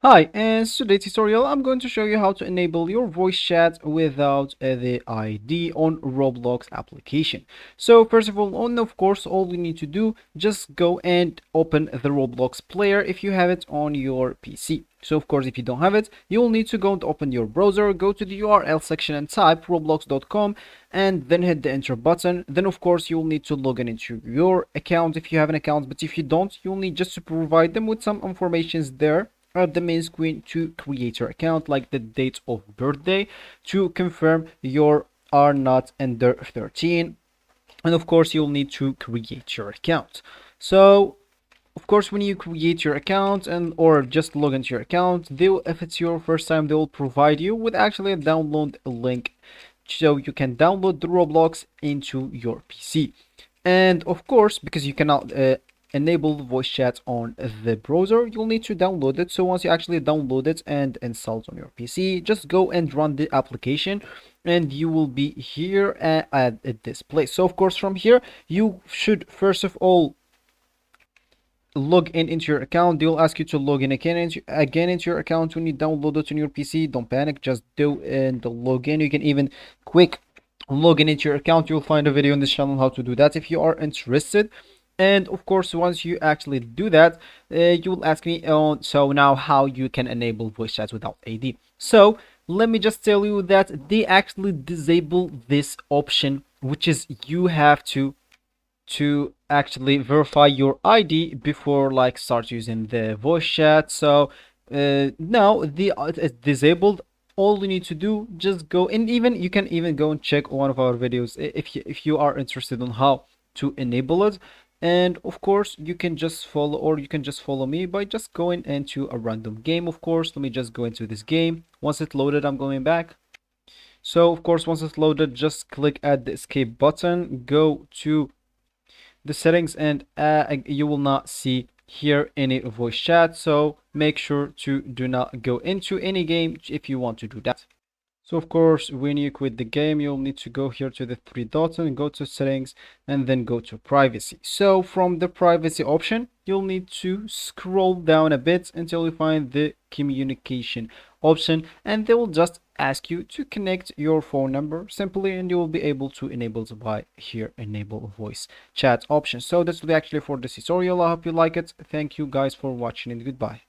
Hi, in today's tutorial, I'm going to show you how to enable your voice chat without the ID on Roblox application. So first of all, of course, all you need to do, just go and open the Roblox player if you have it on your PC. So of course, if you don't have it, you'll need to go and open your browser, go to the URL section and type roblox.com and then hit the enter button. Then of course, you'll need to log in into your account if you have an account, but if you don't, you'll need just to provide them with some informations there at the main screen to create your account, like the date of birthday, to confirm you are not under 13, and of course you'll need to create your account. So of course when you create your account and or just log into your account, if it's your first time, they will provide you with actually a download link so you can download the Roblox into your PC. And of course, because you cannot enable voice chat on the browser, you'll need to download it. So once you actually download it and install it on your PC, just go and run the application and you will be here at this place. So of course from here you should first of all log in into your account. They'll ask you to log in again into your account when you download it on your PC. Don't panic, just do and log in. You can even quick log in into your account. You'll find a video on this channel how to do that if you are interested. And of course, once you actually do that, you will ask me on so now how you can enable voice chat without AD. So let me just tell you that they actually disable this option, which is you have to actually verify your ID before like start using the voice chat. So now it's disabled. All you need to do, just go, and even you can even go and check one of our videos if you are interested on how to enable it. And of course you can just follow, or you can just follow me by just going into a random game. Of course, let me just go into this game. Once it's loaded, I'm going back. So of course once it's loaded, just click at the escape button, go to the settings, and you will not see here any voice chat. So make sure to do not go into any game if you want to do that. So of course, when you quit the game, you'll need to go here to the three dots and go to settings and then go to privacy. So from the privacy option, you'll need to scroll down a bit until you find the communication option, and they will just ask you to connect your phone number simply, and you will be able to enable it by here enable voice chat option. So that's actually for this tutorial. I hope you like it. Thank you guys for watching and goodbye.